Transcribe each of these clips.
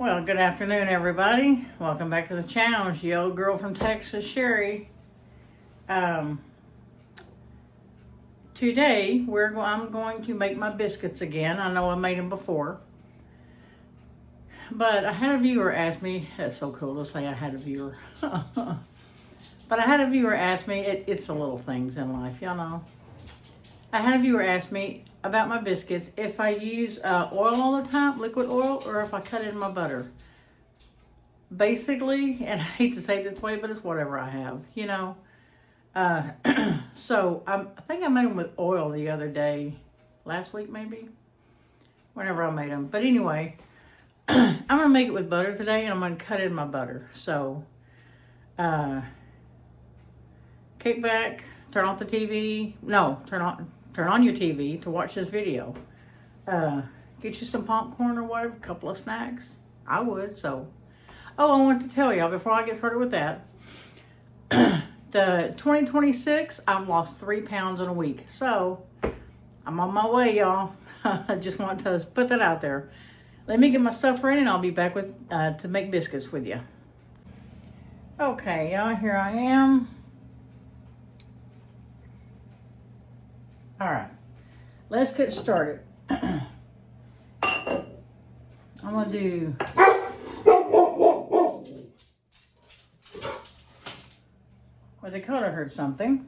Well, good afternoon, everybody. Welcome back to the channel. It's the old girl from Texas, Sherry. Today, I'm going to make my biscuits again. I know I made them before. But I had a viewer ask me, that's so cool to say I had a viewer. But I had a viewer ask me, it's the little things in life, y'all know. I had a viewer ask me about my biscuits, if I use oil all the time, liquid oil, or if I cut it in my butter. Basically, and I hate to say it this way, but it's whatever I have, you know. So I think I made them with oil the other day, last week maybe, whenever I made them. But anyway, I'm going to make it with butter today, and I'm going to cut it in my butter. So, kick back, turn off the TV. No, turn on your TV to watch this video. Get you some popcorn or whatever, a couple of snacks. I would, so. Oh, I wanted to tell y'all before I get started with that. The 2026, I've lost 3 pounds in a week. So, I'm on my way, y'all. I just want to put that out there. Let me get my stuff ready and I'll be back with to make biscuits with you. Okay, y'all, here I am. All right, let's get started. I'm gonna do well, Dakota heard something.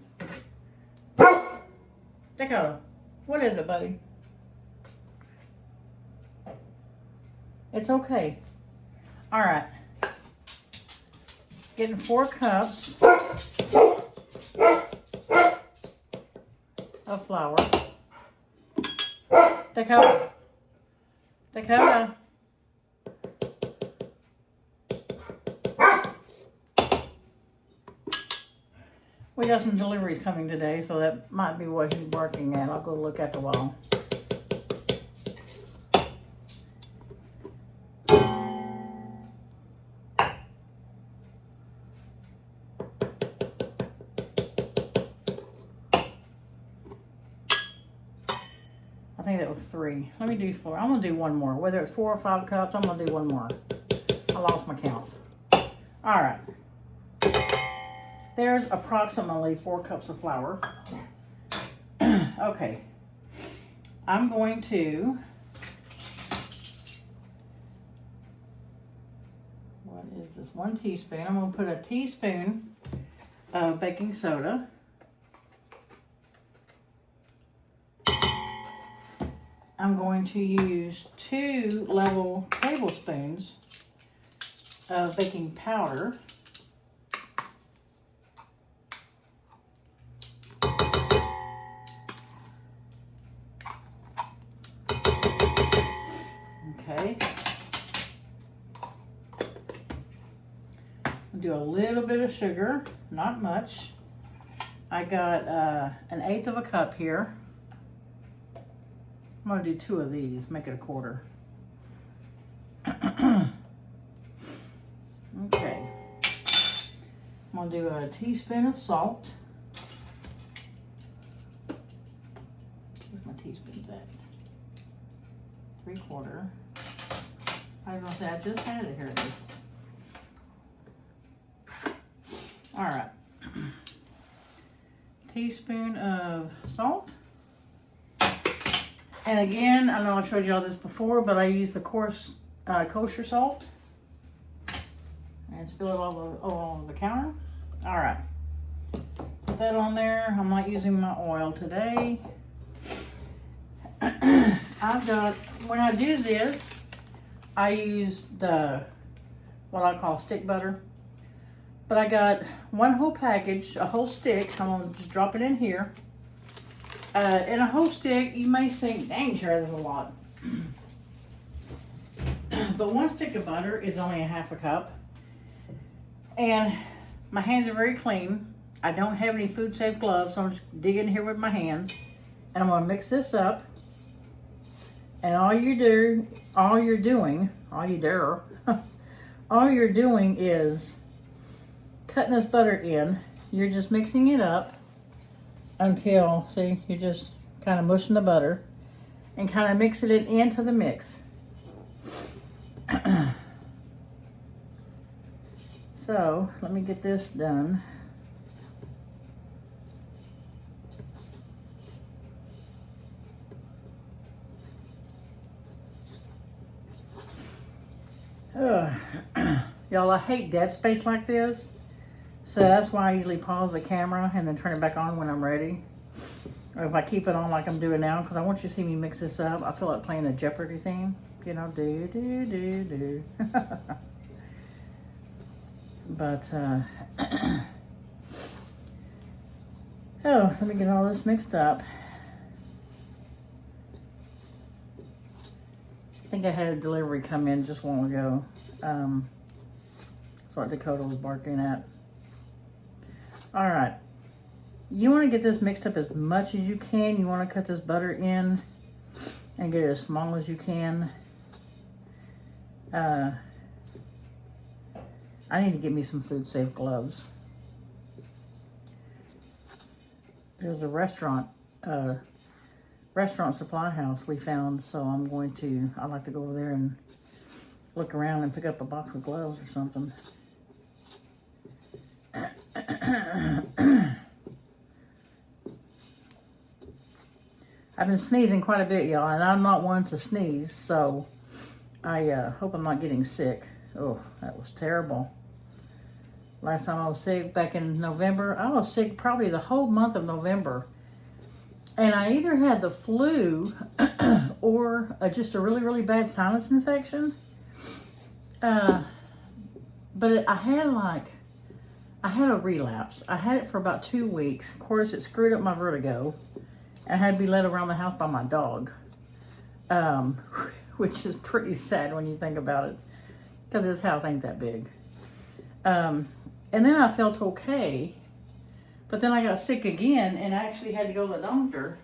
Dakota, what is it, buddy? It's okay. All right, getting 4 cups of flour. Dakota. We got some deliveries coming today, so that might be what he's working at. I'll go look at the wall. I think that was 3. Let me do 4. I'm going to do one more. Whether it's 4 or 5 cups, I'm going to do one more. I lost my count. All right. There's approximately 4 cups of flour. Okay. I'm going to... What is this? 1 teaspoon. I'm going to put a teaspoon of baking soda. I'm going to use 2 level tablespoons of baking powder. Okay. I'll do a little bit of sugar, not much. I got 1/8 of a cup here. I'm going to do 2 of these, make it a quarter. Okay. I'm going to do a teaspoon of salt. Where's my teaspoons at? 3/4. I was going to say, I just had it. Here it is. All right. Teaspoon of salt. And again, I know I showed you all this before, but I use the coarse kosher salt. And spill it all over the counter. All right. Put that on there. I'm not using my oil today. When I do this, I use what I call stick butter. But I got 1 whole package, a whole stick. I'm going to just drop it in here. In a whole stick, you may think, dang, sure, there's a lot. But 1 stick of butter is only 1/2 cup. And my hands are very clean. I don't have any food safe gloves, so I'm just digging here with my hands. And I'm going to mix this up. And all you're doing is cutting this butter in. You're just mixing it up until, see, you're just kind of mushing the butter and kind of mixing it into the mix. So let me get this done. Y'all, I hate dead space like this. So that's why I usually pause the camera and then turn it back on when I'm ready. Or if I keep it on like I'm doing now, because I want you to see me mix this up. I feel like playing the Jeopardy theme. You know, do, do, do, do. But, oh, let me get all this mixed up. I think I had a delivery come in just a while ago. That's what Dakota was barking at. All right. You want to get this mixed up as much as you can. You want to cut this butter in and get it as small as you can. I need to get me some food safe gloves. There's a restaurant supply house we found, so I'd like to go over there and look around and pick up a box of gloves or something. I've been sneezing quite a bit, y'all, and I'm not one to sneeze, so I hope I'm not getting sick. Oh, that was terrible. Last time I was sick back in November, I was sick probably the whole month of November. And I either had the flu or just a really, really bad sinus infection. But I had a relapse. I had it for about 2 weeks. Of course, it screwed up my vertigo. I had to be led around the house by my dog, which is pretty sad when you think about it, because this house ain't that big. And then I felt okay, but then I got sick again, and I actually had to go to the doctor.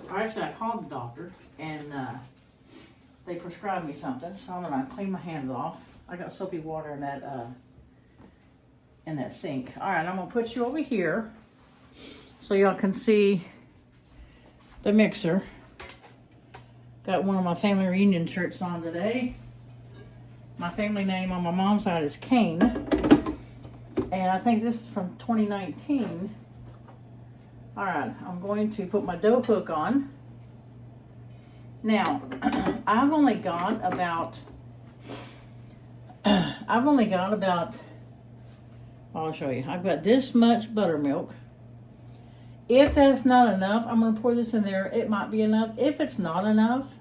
Or actually, I called the doctor, and they prescribed me something, so I'm gonna clean my hands off. I got soapy water in that sink. All right, I'm gonna put you over here so y'all can see the mixer. Got one of my family reunion shirts on today. My family name on my mom's side is Kane. And I think this is from 2019. All right, I'm going to put my dough hook on. Now, I've only got about, I'll show you. I've got this much buttermilk. If that's not enough, I'm going to pour this in there. It might be enough. If it's not enough,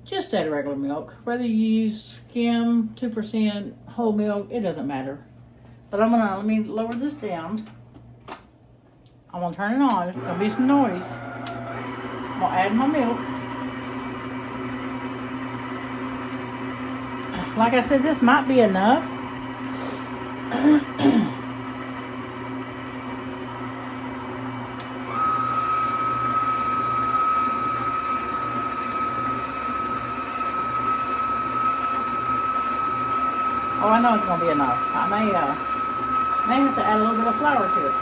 just add regular milk. Whether you use skim, 2%, whole milk, it doesn't matter. But let me lower this down. I'm going to turn it on. It's going to be some noise. I'm going to add my milk. Like I said, this might be enough. Oh, I know it's going to be enough. I may have to add a little bit of flour to it.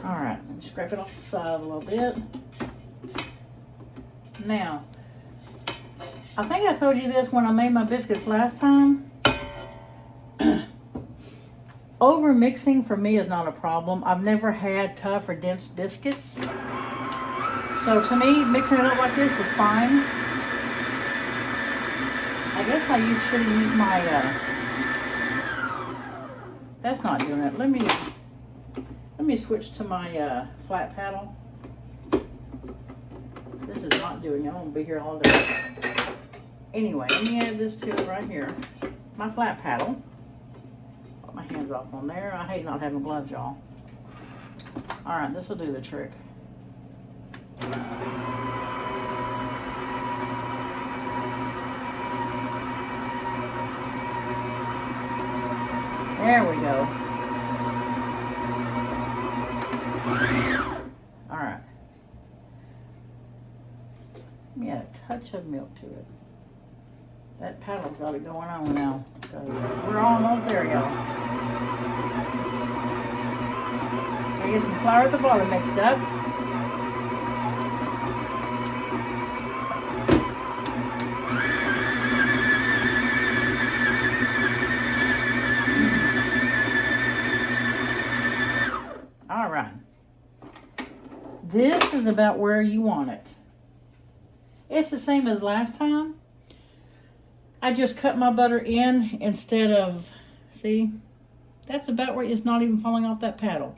All right, let me scrape it off the side a little bit. Now, I think I told you this when I made my biscuits last time. Over mixing for me is not a problem. I've never had tough or dense biscuits. So to me, mixing it up like this is fine. I guess I should have used my, that's not doing it. Let me switch to my flat paddle. This is not doing it. I'm gonna be here all day. Anyway, let me add this to it right here. My flat paddle. Put my hands off on there. I hate not having gloves, y'all. All right, this will do the trick. There we go. All right. Let me add a touch of milk to it. That paddle's got it going on now. We're almost there, y'all. I get some flour at the bottom mixed up. All right. This is about where you want it. It's the same as last time. I just cut my butter in instead of, see, that's about where it's not even falling off that paddle.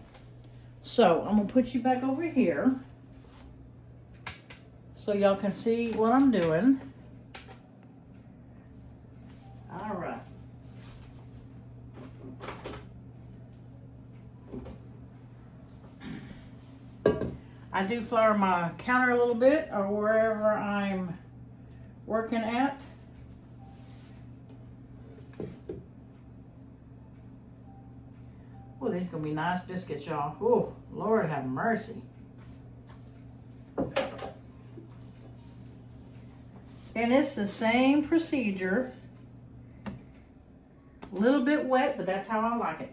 So I'm gonna put you back over here so y'all can see what I'm doing. All right. I do flour my counter a little bit or wherever I'm working at. Oh, these are gonna be nice biscuits, y'all. Oh, Lord have mercy. And it's the same procedure. A little bit wet, but that's how I like it.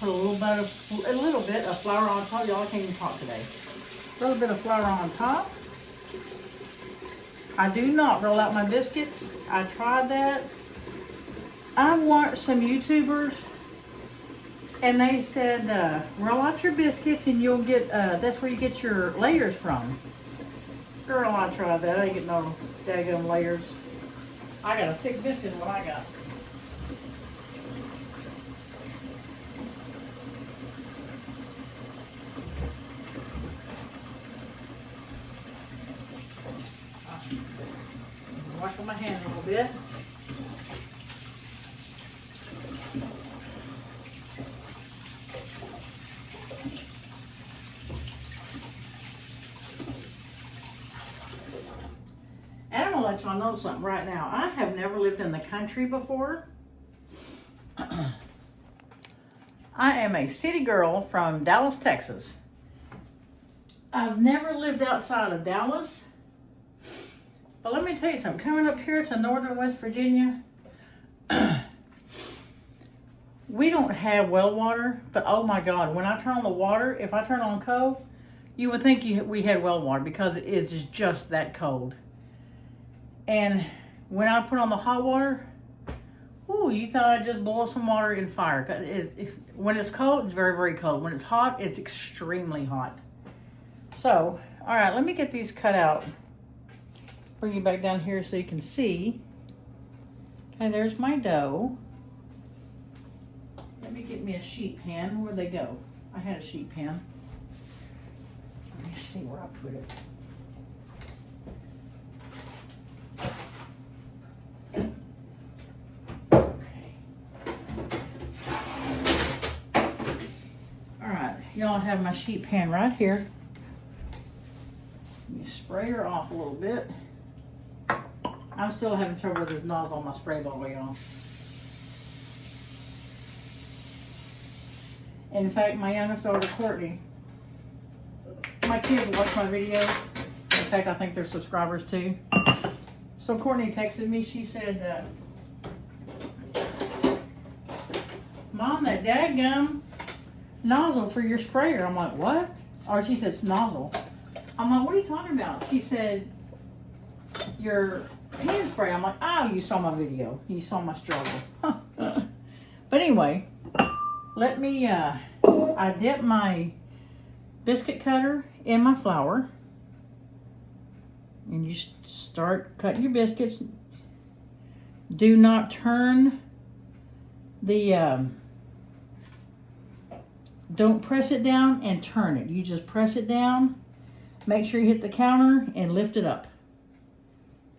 Put a little bit of flour on top. Y'all can't even talk today. A little bit of flour on top. I do not roll out my biscuits. I tried that. I watched some YouTubers and they said, roll out your biscuits and you'll get, that's where you get your layers from. Girl, I tried that. I didn't get no daggone layers. I got a thick biscuit in what I got. Washing my hands a little bit. And I'm gonna let y'all know something right now. I have never lived in the country before. I am a city girl from Dallas, Texas. I've never lived outside of Dallas. But let me tell you something. Coming up here to northern West Virginia, we don't have well water. But oh my God, when I turn on the water, if I turn on cold, you would think we had well water because it is just that cold. And when I put on the hot water, ooh, you thought I'd just boil some water in fire. When it's cold, it's very, very cold. When it's hot, it's extremely hot. So, all right, let me get these cut out. Bring you back down here so you can see. Okay, there's my dough. Let me get me a sheet pan. Where'd they go? I had a sheet pan. Let me see where I put it. Y'all have my sheet pan right here. You spray her off a little bit. I'm still having trouble with this nozzle on my spray bottle, y'all. In fact, my youngest daughter, Courtney, my kids watch my videos. In fact, I think they're subscribers too. So Courtney texted me. She said, Mom, that dadgum nozzle for your sprayer. I'm like, what? Or she says nozzle. I'm like, what are you talking about? She said, your hand spray. I'm like, oh, you saw my video. You saw my struggle. But anyway, let me, I dip my biscuit cutter in my flour. And you start cutting your biscuits. Do not turn the, don't press it down and turn it. You just press it down. Make sure you hit the counter and lift it up.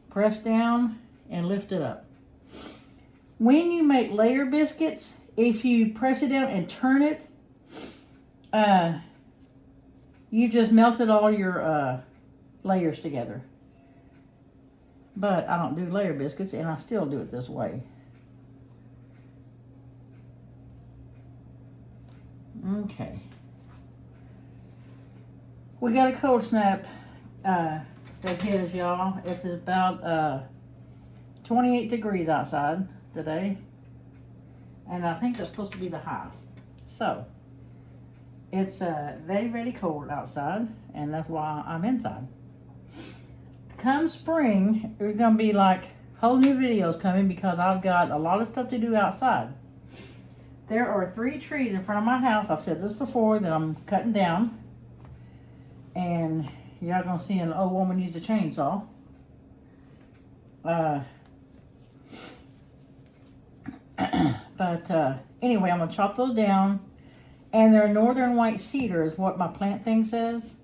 Press down and lift it up. When you make layer biscuits, if you press it down and turn it, you just melted all your layers together. But I don't do layer biscuits, and I still do it this way. Okay. We got a cold snap Because y'all, it's about 28 degrees outside today. And I think that's supposed to be the high. So, it's very, very cold outside. And that's why I'm inside. Come spring, there's going to be like whole new videos coming because I've got a lot of stuff to do outside. There are 3 trees in front of my house. I've said this before that I'm cutting down. And y'all gonna see an old woman use a chainsaw. Anyway, I'm gonna chop those down. And they're northern white cedar is what my plant thing says.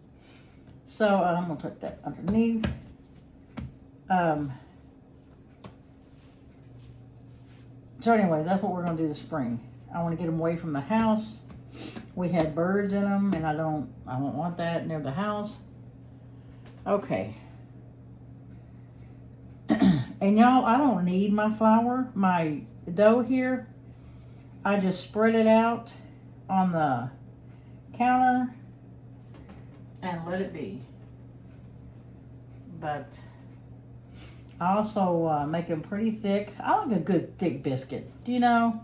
So I'm gonna put that underneath. So anyway, that's what we're gonna do this spring. I want to get them away from the house. We had birds in them, and I don't want that near the house. Okay. And y'all, I don't need my flour, my dough here. I just spread it out on the counter and let it be. But I also make them pretty thick. I like a good thick biscuit, do you know?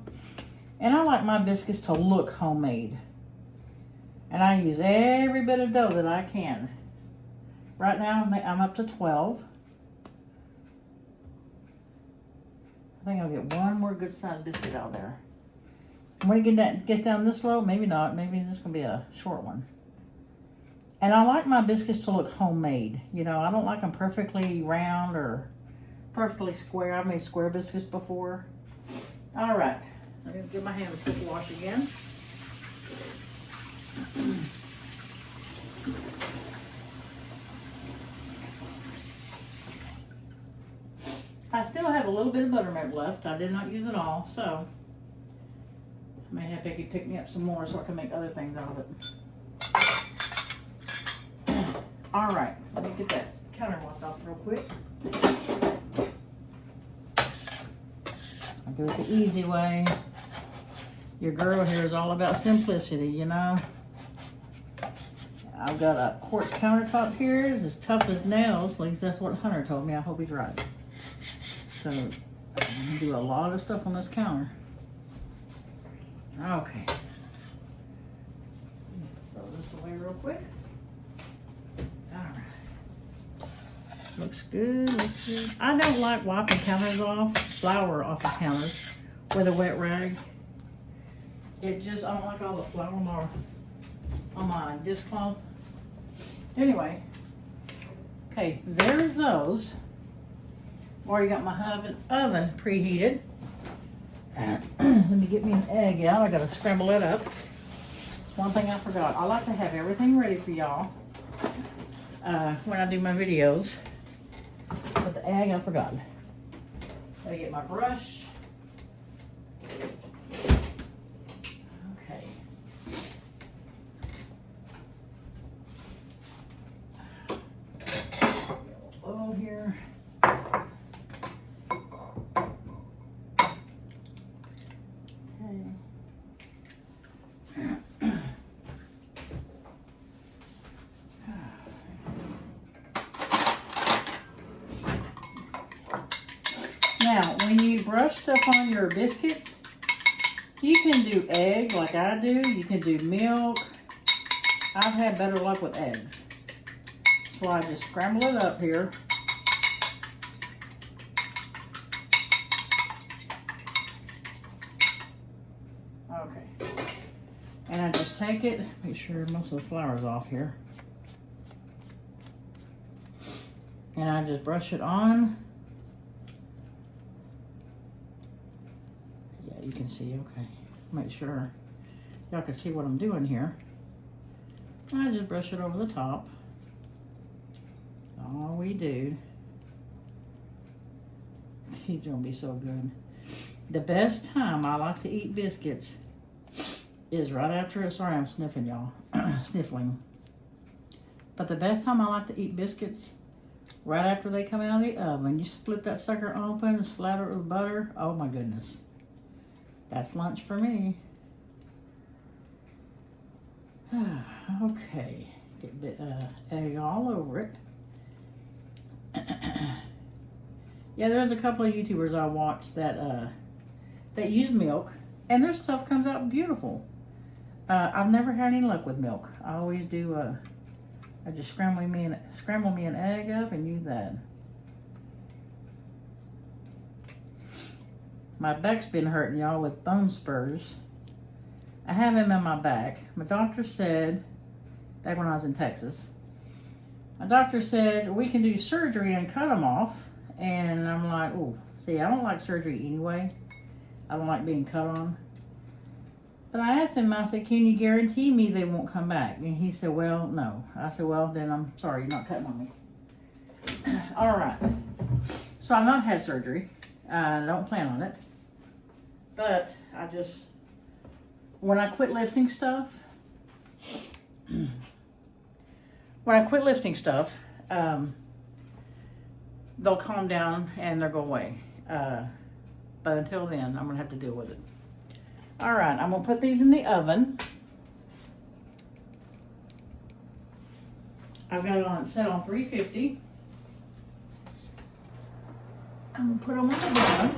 And I like my biscuits to look homemade. And I use every bit of dough that I can. Right now, I'm up to 12. I think I'll get one more good sized biscuit out there. And when it gets down this low, maybe not. Maybe this is going to be a short one. And I like my biscuits to look homemade. You know, I don't like them perfectly round or perfectly square. I've made square biscuits before. All right. I'm going to give my hand a quick wash again. I still have a little bit of buttermilk left. I did not use it all, so I may have Becky pick me up some more so I can make other things out of it. All right, let me get that counter washed off real quick. I'll do it the easy way. Your girl here is all about simplicity, you know. I've got a quartz countertop here. It's as tough as nails. At least that's what Hunter told me. I hope he's right. So I'm gonna do a lot of stuff on this counter. Okay. Throw this away real quick. All right. Looks good. Looks good. I don't like wiping counters off, flour off of counters with a wet rag. It just, I don't like all the flour on my dishcloth. Anyway, okay, there's those. Already got my oven preheated. Let me get me an egg out. I gotta scramble it up. One thing I forgot. I like to have everything ready for y'all when I do my videos. But the egg, I forgot. Gotta get my brush. Okay. Oil here. Now, when you brush stuff on your biscuits, you can do egg like I do. You can do milk. I've had better luck with eggs. So I just scramble it up here. Okay. And I just take it, make sure most of the flour's off here. And I just brush it on. Yeah, you can see, okay. Make sure y'all can see what I'm doing here. I just brush it over the top. All we do. These are gonna be so good. The best time I like to eat biscuits is right after, sorry I'm sniffing y'all, sniffling. But the best time I like to eat biscuits, right after they come out of the oven. You split that sucker open, slather it with butter. Oh my goodness. That's lunch for me. Okay, get egg all over it. Yeah, there's a couple of YouTubers I watch that that use milk, and their stuff comes out beautiful. I've never had any luck with milk. I always do. I just scramble me an egg up and use that. My back's been hurting, y'all, with bone spurs. I have them in my back. My doctor said, back when I was in Texas, my doctor said we can do surgery and cut them off. And I'm like, oh, see, I don't like surgery anyway. I don't like being cut on. But I asked him, I said, can you guarantee me they won't come back? And he said, well, no. I said, well, then I'm sorry, you're not cutting on me. All right. So I've not had surgery. I don't plan on it. But I just, when I quit lifting stuff, they'll calm down and they'll go away. But until then, I'm going to have to deal with it. All right, I'm going to put these in the oven. I've got it set on 350. I'm going to put them on the bottom.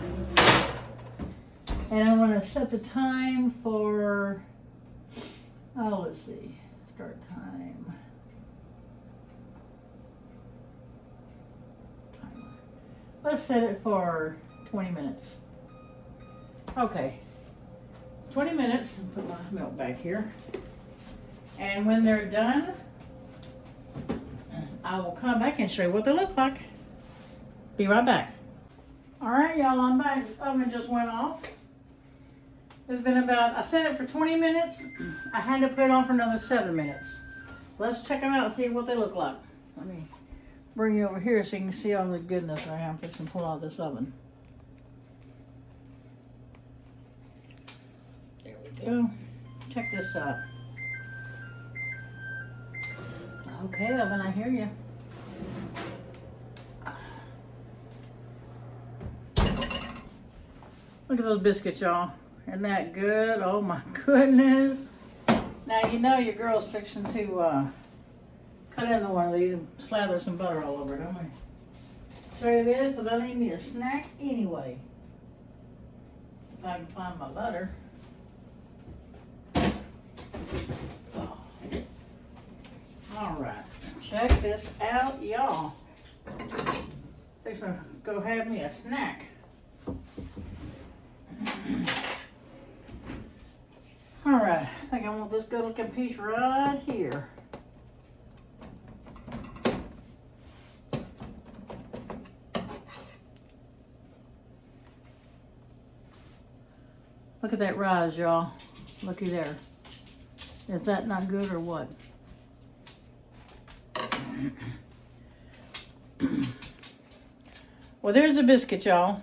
And I'm going to set the time for, oh, let's see, start time. Let's set it for 20 minutes. Okay, 20 minutes, and put my milk back here. And when they're done, I will come back and show you what they look like. Be right back. All right, y'all, I'm back. The oven just went off. It's been about, I set it for 20 minutes. I had to put it on for another 7 minutes. Let's check them out and see what they look like. Let me bring you over here so you can see all the goodness right here. I'm fixing to pull out of this oven. There we go. Check this out. Okay, oven, I hear you. Look at those biscuits, y'all. Isn't that good? Oh my goodness. Now you know your girl's fixing to cut into one of these and slather some butter all over it, don't we? Show you this, because I need me a snack anyway. If I can find my butter. Oh. All right, check this out, y'all. Fixing to go have me a snack. All right, I think I want this good looking piece right here. Look at that rise, y'all. Looky there. Is that not good or what? Well, there's a biscuit, y'all.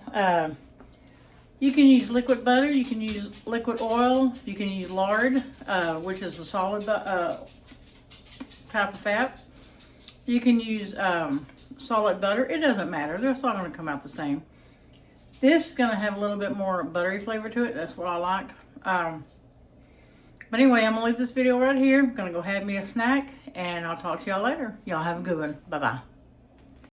You can use liquid butter, you can use liquid oil, you can use lard, which is the solid type of fat. You can use solid butter. It doesn't matter. They're all going to come out the same. This is going to have a little bit more buttery flavor to it. That's what I like. But anyway, I'm going to leave this video right here. I'm going to go have me a snack, and I'll talk to y'all later. Y'all have a good one. Bye-bye.